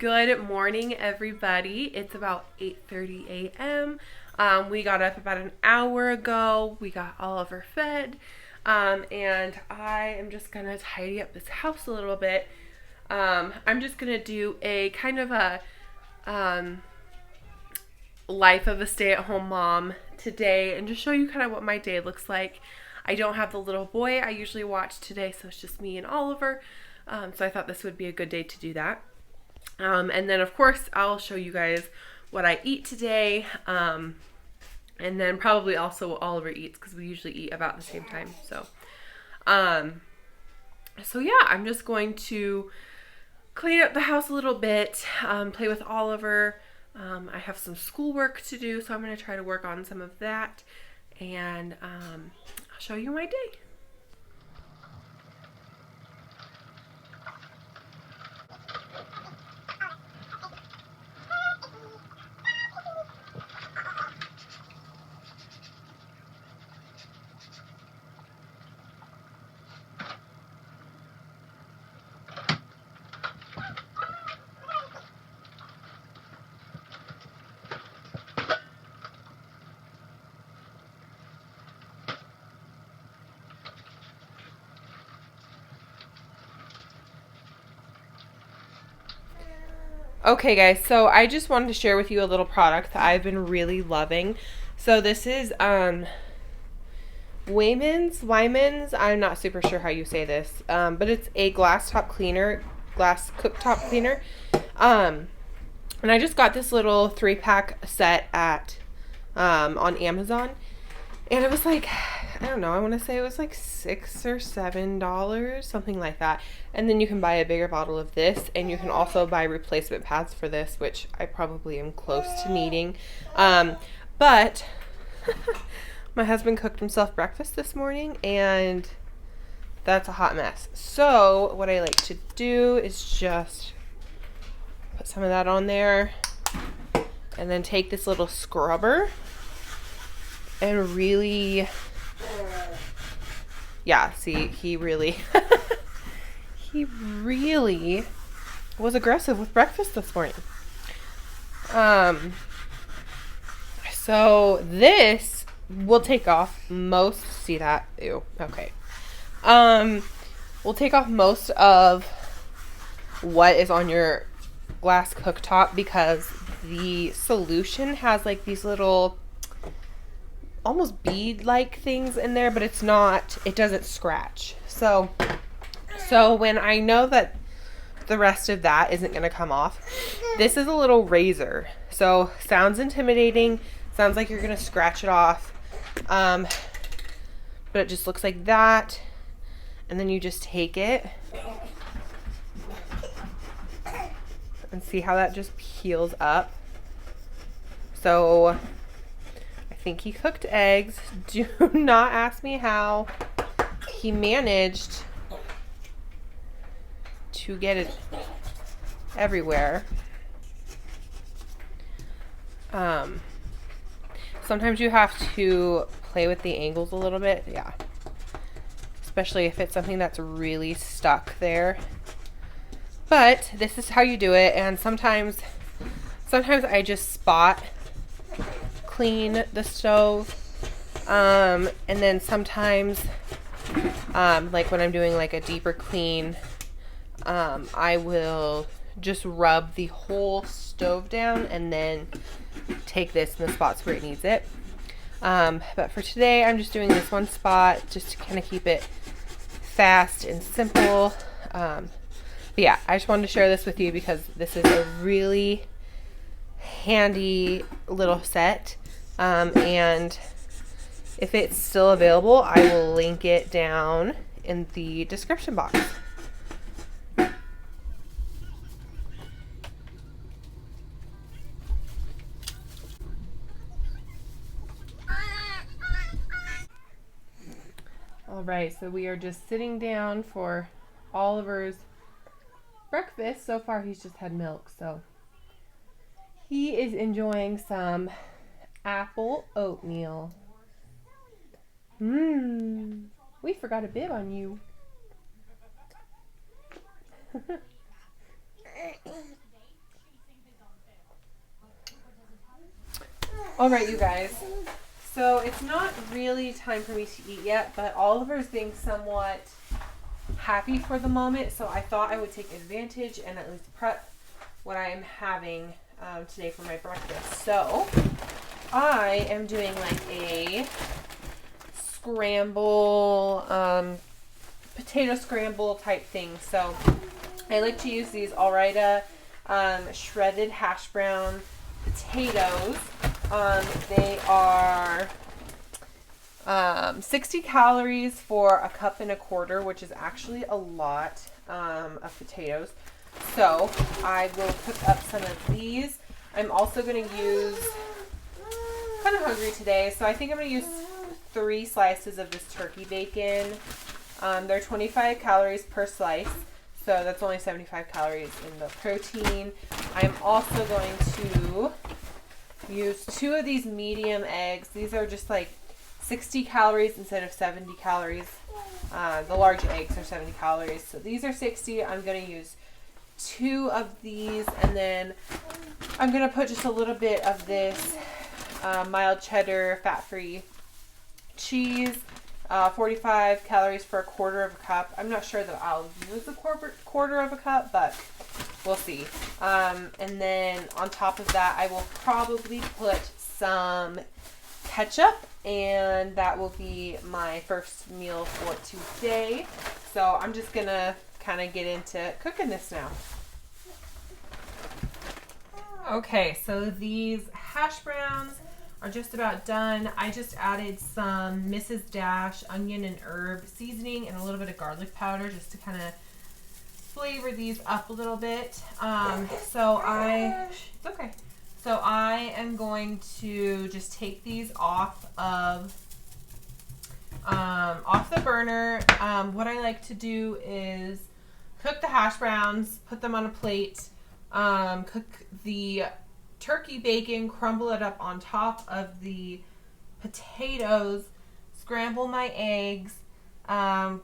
Good morning, everybody. It's about 8:30 a.m. We got up about an hour ago. We got Oliver fed. And I am just going to tidy up this house a little bit. I'm just going to do a kind of a life of a stay-at-home mom today and just show you kind of what my day looks like. I don't have the little boy I usually watch today, so it's just me and Oliver. So I thought this would be a good day to do that. And then, of course, I'll show you guys what I eat today. And then probably also what Oliver eats because we usually eat about the same time. So yeah, I'm just going to clean up the house a little bit, play with Oliver. I have some schoolwork to do, so I'm going to try to work on some of that. And I'll show you my day. Okay guys, so I just wanted to share with you a little product that I've been really loving. So this is Wyman's, I'm not super sure how you say this, but it's a glass cooktop cleaner. And I just got this little 3-pack set at on Amazon. And it was like, I don't know, I want to say it was like $6 or $7, something like that. And then you can buy a bigger bottle of this, and you can also buy replacement pads for this, which I probably am close to needing. But my husband cooked himself breakfast this morning, and that's a hot mess. So what I like to do is just put some of that on there, and then take this little scrubber and really, yeah, see, he really was aggressive with breakfast this morning. So this will take off most, see that? Ew, okay. We'll take off most of what is on your glass cooktop because the solution has like these little almost bead-like things in there, but it's not, it doesn't scratch. So when I know that the rest of that isn't going to come off, this is a little razor. So sounds intimidating, sounds like you're going to scratch it off, but it just looks like that. And then you just take it and see how that just peels up. So I think he cooked eggs. Do not ask me how he managed to get it everywhere. Sometimes you have to play with the angles a little bit, yeah. Especially if it's something that's really stuck there. But this is how you do it, and sometimes I just spot clean the stove, and then sometimes like when I'm doing like a deeper clean, I will just rub the whole stove down and then take this in the spots where it needs it. But for today I'm just doing this one spot just to kind of keep it fast and simple. But yeah, I just wanted to share this with you because this is a really handy little set. And if it's still available, I will link it down in the description box. All right, so we are just sitting down for Oliver's breakfast. So far, he's just had milk, so he is enjoying some apple oatmeal. We forgot a bib on you. All right, you guys. So it's not really time for me to eat yet, but Oliver's being somewhat happy for the moment, so I thought I would take advantage and at least prep what I am having today for my breakfast. So I am doing like a scramble, potato scramble type thing. So I like to use these Alrida shredded hash brown potatoes. They are 60 calories for a cup and a quarter, which is actually a lot of potatoes. So I will cook up some of these. I'm also going to use, kind of hungry today, so I think I'm going to use 3 slices of this turkey bacon. They're 25 calories per slice, so that's only 75 calories in the protein. I'm also going to use 2 of these medium eggs. These are just like 60 calories instead of 70 calories. The large eggs are 70 calories, so these are 60. I'm going to use 2 of these, and then I'm going to put just a little bit of this mild cheddar fat-free cheese. 45 calories for a quarter of a cup. I'm not sure that I'll use a quarter of a cup, but we'll see. And then on top of that, I will probably put some ketchup, and that will be my first meal for today. So I'm just gonna kind of get into cooking this now. Okay, so these hash browns are just about done. I just added some Mrs. Dash onion and herb seasoning and a little bit of garlic powder just to kind of flavor these up a little bit. So I am going to just take these off of the burner. What I like to do is cook the hash browns, put them on a plate, cook the turkey bacon, crumble it up on top of the potatoes, scramble my eggs,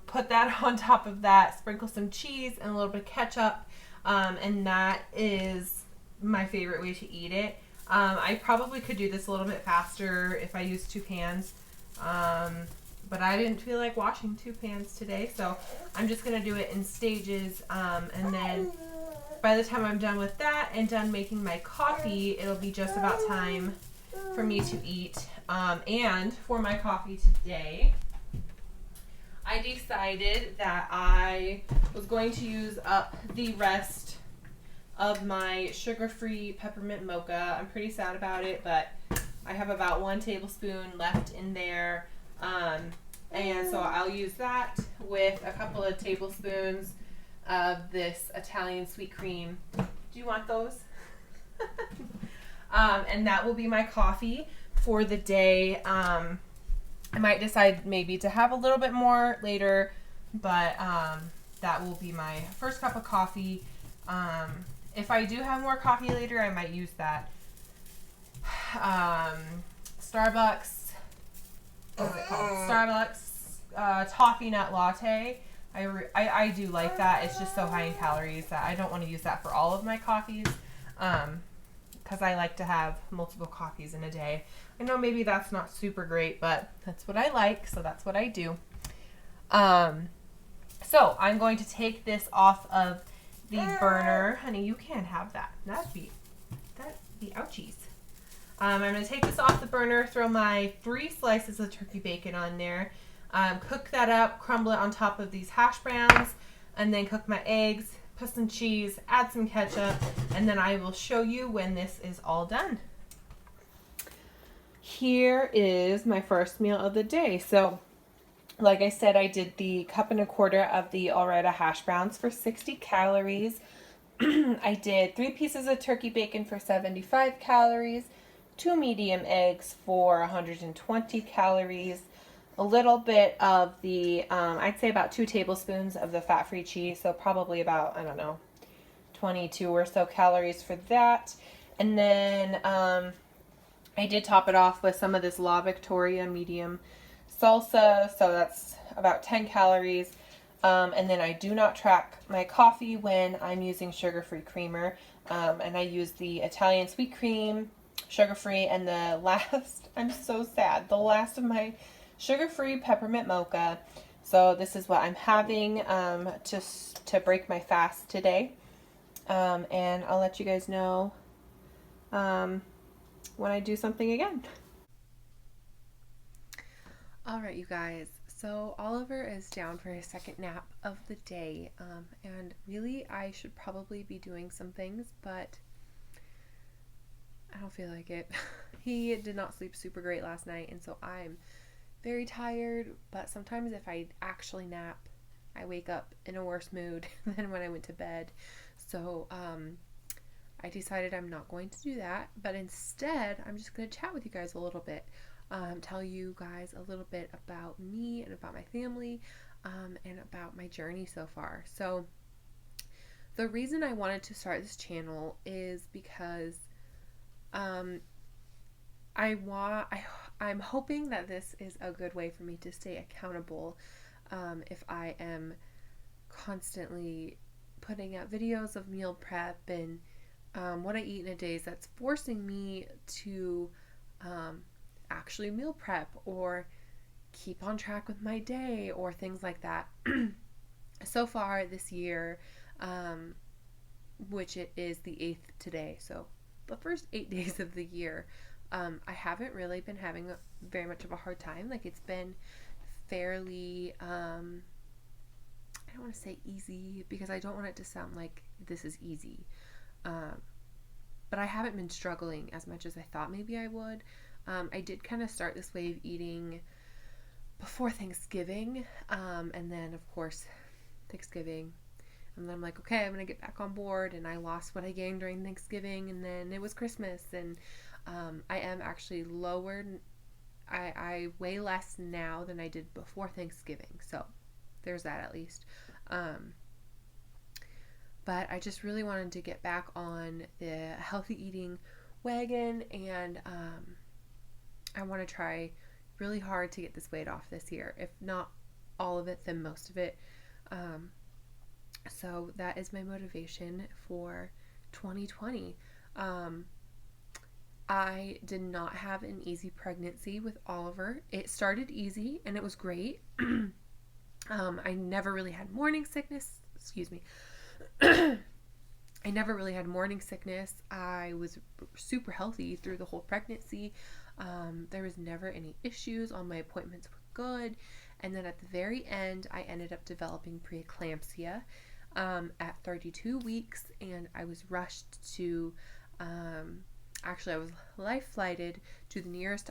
put that on top of that, sprinkle some cheese and a little bit of ketchup, and that is my favorite way to eat it. I probably could do this a little bit faster if I used 2 pans, but I didn't feel like washing 2 pans today, so I'm just going to do it in stages, and then by the time I'm done with that and done making my coffee, it'll be just about time for me to eat. And for my coffee today, I decided that I was going to use up the rest of my sugar-free peppermint mocha. I'm pretty sad about it, but I have about 1 tablespoon left in there. And so I'll use that with a couple of tablespoons of this Italian sweet cream. Do you want those? And that will be my coffee for the day. I might decide maybe to have a little bit more later, but that will be my first cup of coffee. If I do have more coffee later, I might use that Starbucks, what is it called? Starbucks toffee nut latte. I do like that. It's just so high in calories that I don't want to use that for all of my coffees, because I like to have multiple coffees in a day. I know maybe that's not super great, but that's what I like, so that's what I do. So I'm going to take this off of the burner. Honey, you can't have that. That'd be ouchies. I'm going to take this off the burner, throw my 3 slices of turkey bacon on there, cook that up, crumble it on top of these hash browns, and then cook my eggs, put some cheese, add some ketchup, and then I will show you when this is all done. Here is my first meal of the day. So, like I said, I did the cup and a quarter of the Alrida hash browns for 60 calories. I did 3 pieces of turkey bacon for 75 calories, 2 medium eggs for 120 calories, a little bit of the, I'd say about 2 tablespoons of the fat-free cheese, so probably about, I don't know, 22 or so calories for that. And then I did top it off with some of this La Victoria medium salsa, so that's about 10 calories. And then I do not track my coffee when I'm using sugar-free creamer, and I use the Italian sweet cream sugar-free, and the last, I'm so sad, the last of my sugar-free peppermint mocha. So this is what I'm having just to break my fast today. And I'll let you guys know when I do something again. All right, you guys. So Oliver is down for his second nap of the day, and really I should probably be doing some things, but I don't feel like it. He did not sleep super great last night, and so I'm very tired, but sometimes if I actually nap, I wake up in a worse mood than when I went to bed. So I decided I'm not going to do that, but instead I'm just going to chat with you guys a little bit, tell you guys a little bit about me and about my family, and about my journey so far. So the reason I wanted to start this channel is because I'm hoping that this is a good way for me to stay accountable, if I am constantly putting out videos of meal prep and what I eat in a day. That's forcing me to actually meal prep or keep on track with my day or things like that. So far this year, which it is the 8th today, so the first 8 days of the year, I haven't really been having very much of a hard time. Like, it's been fairly, I don't want to say easy because I don't want it to sound like this is easy. But I haven't been struggling as much as I thought maybe I would. I did kind of start this way of eating before Thanksgiving, and then of course Thanksgiving, and then I'm like, okay, I'm gonna get back on board, and I lost what I gained during Thanksgiving, and then it was Christmas, and I am actually lower. I weigh less now than I did before Thanksgiving, so there's that at least. But I just really wanted to get back on the healthy eating wagon, and I want to try really hard to get this weight off this year. If not all of it, then most of it. So that is my motivation for 2020. I did not have an easy pregnancy with Oliver. It started easy and it was great. I never really had morning sickness. Excuse me. I never really had morning sickness. I was super healthy through the whole pregnancy. There was never any issues. All my appointments were good. And then at the very end, I ended up developing preeclampsia at 32 weeks, and I was rushed to, actually, I was life flighted to the nearest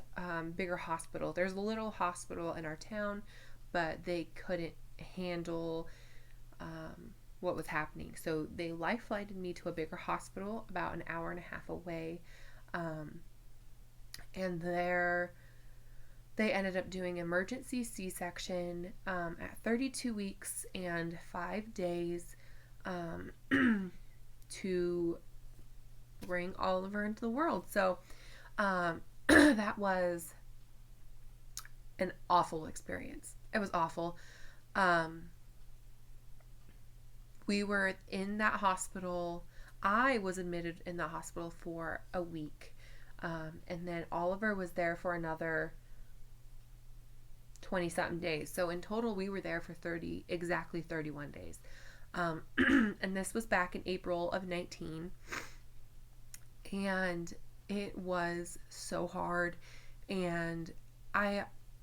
bigger hospital. There's a little hospital in our town, but they couldn't handle what was happening. So they life flighted me to a bigger hospital about an hour and a half away. And there they ended up doing emergency C-section at 32 weeks and 5 days to bring Oliver into the world. So that was an awful experience. It was awful. We were in that hospital. I was admitted in the hospital for a week. And then Oliver was there for another 20-something days. So in total, we were there for exactly 31 days. And this was back in April of 19. And it was so hard. And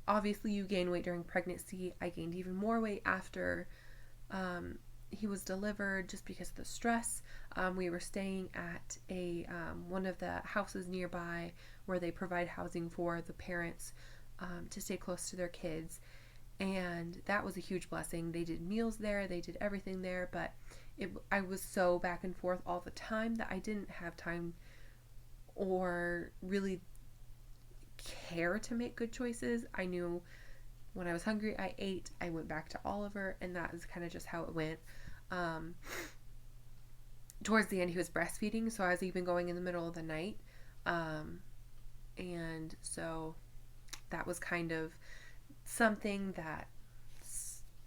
obviously you gain weight during pregnancy. I gained even more weight after he was delivered just because of the stress. We were staying at one of the houses nearby where they provide housing for the parents to stay close to their kids, and that was a huge blessing. They did meals there, they did everything there, but I was so back and forth all the time that I didn't have time or really care to make good choices. I knew when I was hungry, I ate, I went back to Oliver, and that is kind of just how it went. Towards the end, he was breastfeeding, so I was even going in the middle of the night. And so that was kind of something that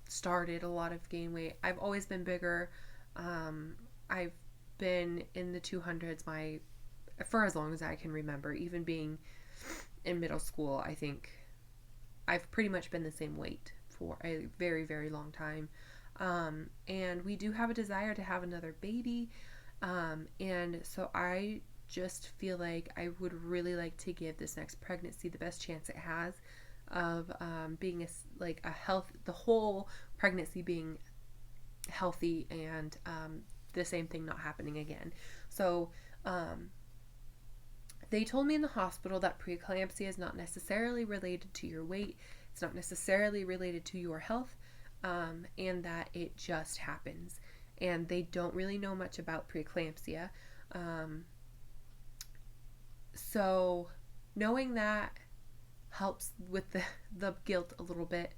started a lot of gain weight. I've always been bigger. I've been in the 200s my for as long as I can remember. Even being in middle school, I think I've pretty much been the same weight for a very, very long time. And we do have a desire to have another baby. And so I just feel like I would really like to give this next pregnancy the best chance it has of being a health, the whole pregnancy being healthy, and the same thing not happening again. So they told me in the hospital that preeclampsia is not necessarily related to your weight. It's not necessarily related to your health, and that it just happens. And they don't really know much about preeclampsia. So knowing that helps with the guilt a little bit.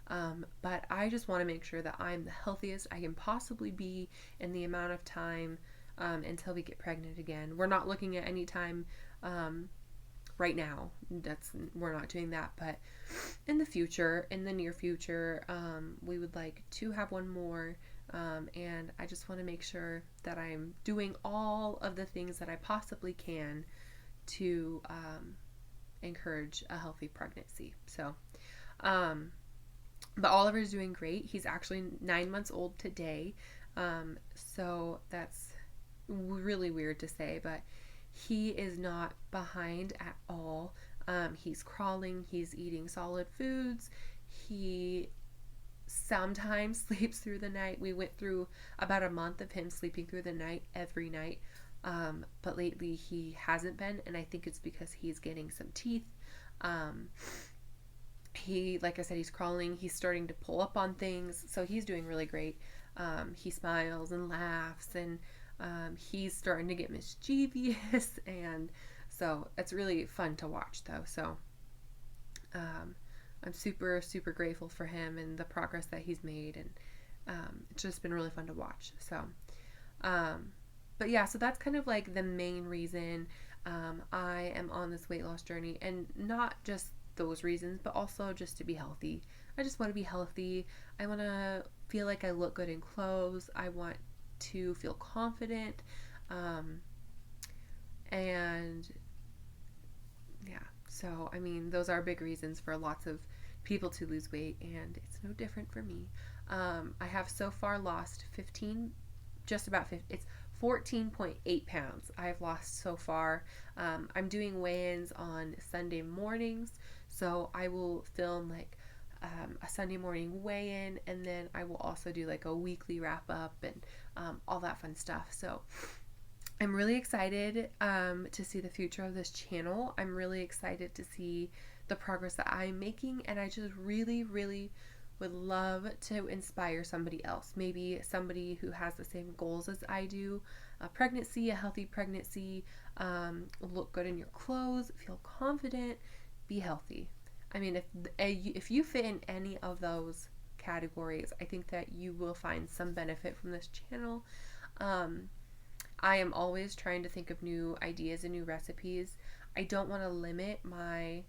But I just want to make sure that I'm the healthiest I can possibly be in the amount of time until we get pregnant again. We're not looking at any time right now. We're not doing that, but in the future, in the near future, we would like to have one more. And I just want to make sure that I'm doing all of the things that I possibly can to encourage a healthy pregnancy. So, but Oliver's doing great. He's actually 9 months old today. So that's really weird to say, but he is not behind at all. He's crawling. He's eating solid foods. He sometimes sleeps through the night. We went through about a month of him sleeping through the night every night. But lately he hasn't been, and I think it's because he's getting some teeth. He, like I said, he's crawling. He's starting to pull up on things, so he's doing really great. He smiles and laughs, and he's starting to get mischievous, and so it's really fun to watch, though. So I'm super, super grateful for him and the progress that he's made, and it's just been really fun to watch. So, but yeah, so that's kind of like the main reason I am on this weight loss journey, and not just those reasons, but also just to be healthy. I just want to be healthy. I want to feel like I look good in clothes. I want to feel confident. And yeah, so I mean, those are big reasons for lots of people to lose weight, and it's no different for me. I have so far lost 15, just about 50, it's 14.8 pounds I've lost so far. I'm doing weigh-ins on Sunday mornings, so I will film like a Sunday morning weigh-in, and then I will also do like a weekly wrap-up and all that fun stuff. So I'm really excited to see the future of this channel. I'm really excited to see the progress that I'm making, and I just really, really would love to inspire somebody else. Maybe somebody who has the same goals as I do. A pregnancy, a healthy pregnancy, look good in your clothes, feel confident, be healthy. I mean, if you fit in any of those categories, I think that you will find some benefit from this channel. I am always trying to think of new ideas and new recipes. I don't want to limit my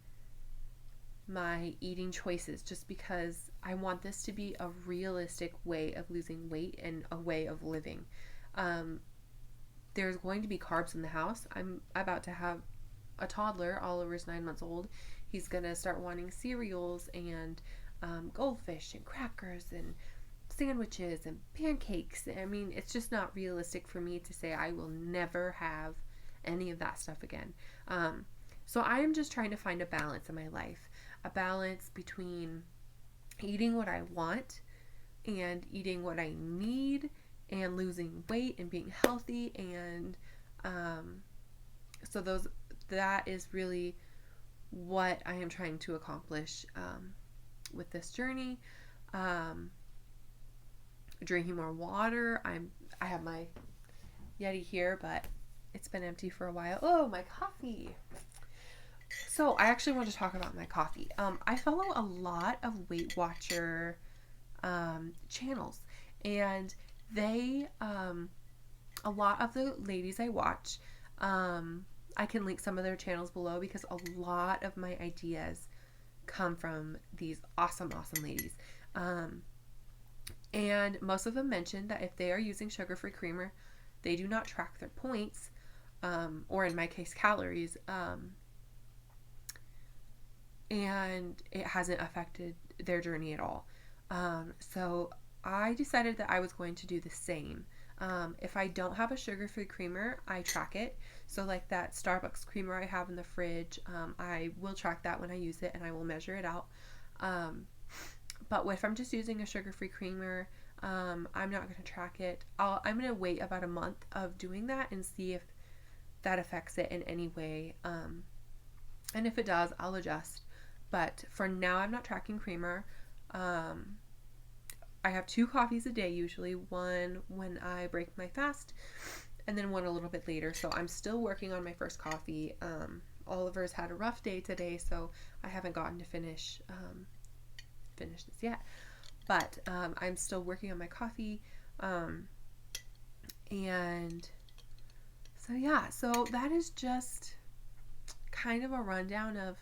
eating choices just because I want this to be a realistic way of losing weight and a way of living. There's going to be carbs in the house. I'm about to have a toddler. Oliver's 9 months old. He's gonna start wanting cereals and goldfish and crackers and sandwiches and pancakes. I mean, it's just not realistic for me to say I will never have any of that stuff again. So I am just trying to find a balance in my life, a balance between eating what I want and eating what I need and losing weight and being healthy. And so that is really what I am trying to accomplish with this journey. Drinking more water. I have my Yeti here, but it's been empty for a while. Oh, my coffee. So I actually want to talk about my coffee. I follow a lot of Weight Watcher channels, and they a lot of the ladies I watch, I can link some of their channels below because a lot of my ideas come from these awesome ladies. And most of them mentioned that if they are using sugar-free creamer, they do not track their points. or in my case, calories. And it hasn't affected their journey at all. So I decided that I was going to do the same. If I don't have a sugar-free creamer, I track it. So like that Starbucks creamer I have in the fridge, I will track that when I use it, and I will measure it out. But if I'm just using a sugar-free creamer, I'm not going to track it. I'm going to wait about a month of doing that and see if that affects it in any way. And if it does, I'll adjust. But for now, I'm not tracking creamer. I have 2 coffees a day usually, one when I break my fast and then one a little bit later. So I'm still working on my first coffee. Oliver's had a rough day today, so I haven't gotten to finish this yet. But I'm still working on my coffee. And so yeah, so that is just kind of a rundown of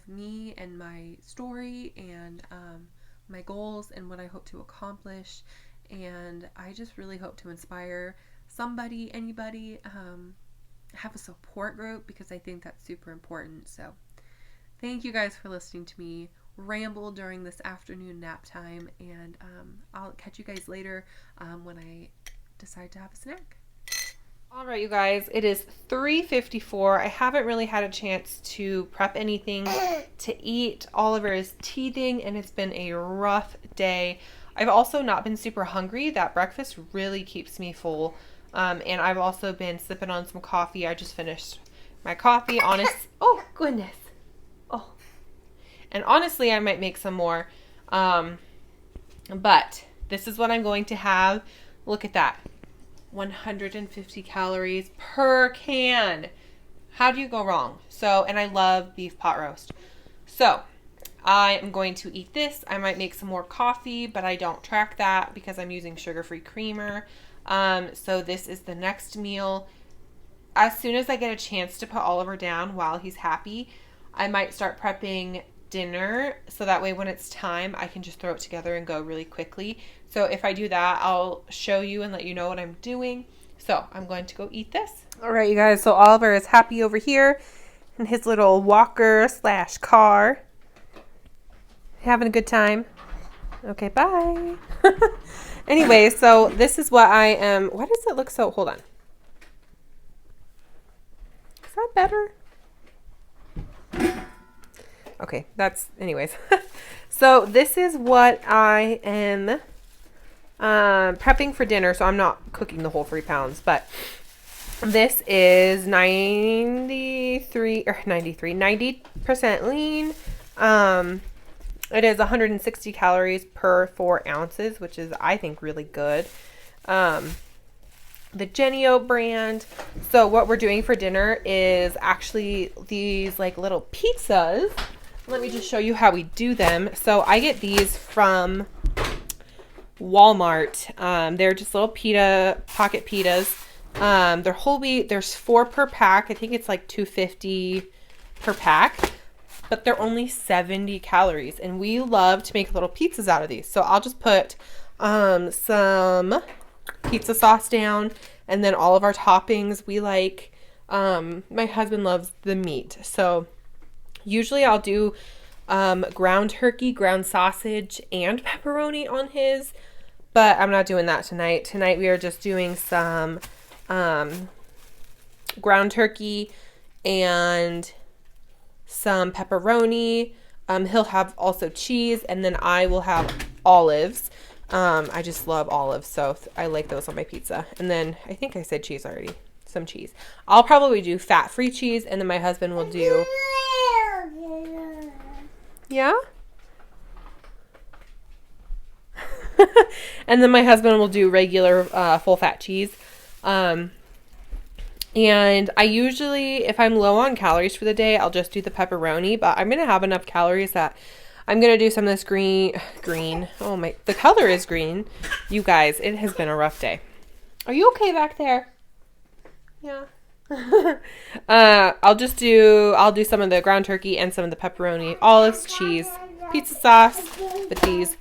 me and my story and my goals and what I hope to accomplish. And I just really hope to inspire somebody, anybody, have a support group, because I think that's super important. So thank you guys for listening to me ramble during this afternoon nap time, and I'll catch you guys later when I decide to have a snack. All right, you guys, it is 3:54. I haven't really had a chance to prep anything to eat. Oliver is teething, and it's been a rough day. I've also not been super hungry. That breakfast really keeps me full. And I've also been sipping on some coffee. I just finished my coffee. Oh, goodness. Oh. And honestly, I might make some more. But this is what I'm going to have. Look at that. 150 calories per can. How do you go wrong? So, and I love beef pot roast. So, I am going to eat this. I might make some more coffee, but I don't track that because I'm using sugar-free creamer. So this is the next meal. As soon as I get a chance to put Oliver down while he's happy, I might start prepping dinner, so that way when it's time, I can just throw it together and go really quickly. So if I do that, I'll show you and let you know what I'm doing. So I'm going to go eat this. All right, you guys. So Oliver is happy over here in his little walker / car. Having a good time. Okay, bye. Anyway, so this is what I am. Why does it look so? Hold on. Is that better? Okay, anyways. So this is what I am prepping for dinner. So I'm not cooking the whole 3 pounds, but this is 90% lean. It is 160 calories per 4 ounces, which is, I think, really good. The Genio brand. So what we're doing for dinner is actually these like little pizzas. Let me just show you how we do them. So I get these from Walmart. They're just little pocket pitas. They're whole wheat. There's 4 per pack. I think it's like $2.50 per pack. But they're only 70 calories. And we love to make little pizzas out of these. So I'll just put some pizza sauce down. And then all of our toppings we like. My husband loves the meat. So usually I'll do ground turkey, ground sausage, and pepperoni on his. But I'm not doing that tonight. Tonight we are just doing some ground turkey and some pepperoni. He'll have also cheese, and then I will have olives. I just love olives, so I like those on my pizza. And then I think I said cheese already. Some cheese. I'll probably do fat-free cheese, and then my husband will do... Yeah? And then my husband will do regular full-fat cheese. And I usually, if I'm low on calories for the day, I'll just do the pepperoni. But I'm going to have enough calories that I'm going to do some of this green. Oh my, the color is green. You guys, it has been a rough day. Are you okay back there? Yeah. I'll do some of the ground turkey and some of the pepperoni, olives, cheese, pizza sauce with these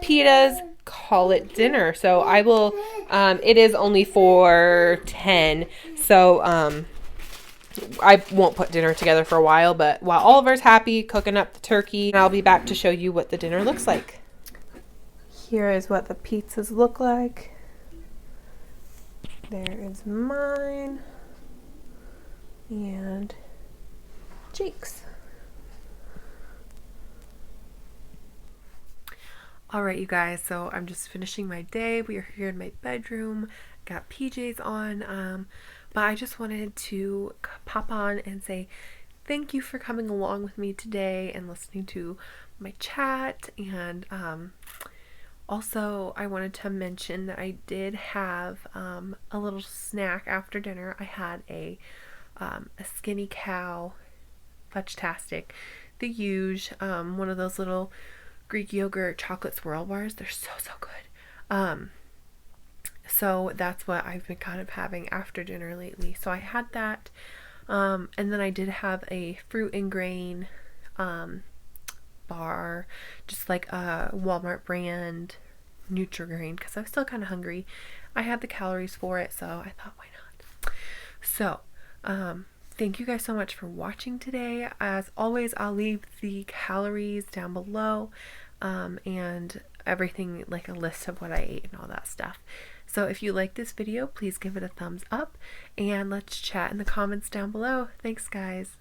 pitas, call it dinner. So I will, it is only for 10. So I won't put dinner together for a while, but while Oliver's happy cooking up the turkey, I'll be back to show you what the dinner looks like. Here is what the pizzas look like. There is mine and Jake's. All right, you guys, so I'm just finishing my day. We are here in my bedroom, got PJs on, but I just wanted to pop on and say thank you for coming along with me today and listening to my chat. And also I wanted to mention that I did have a little snack after dinner. I had a Skinny Cow Fudge-tastic, the huge, one of those little Greek yogurt chocolate swirl bars. They're so good. So that's what I've been kind of having after dinner lately. So I had that, and then I did have a fruit and grain bar, just like a Walmart brand Nutri-Grain, because I was still kind of hungry. I had the calories for it, so I thought, why not? So thank you guys so much for watching today. As always, I'll leave the calories down below, and everything, like a list of what I ate and all that stuff. So if you like this video, please give it a thumbs up, and let's chat in the comments down below. Thanks, guys.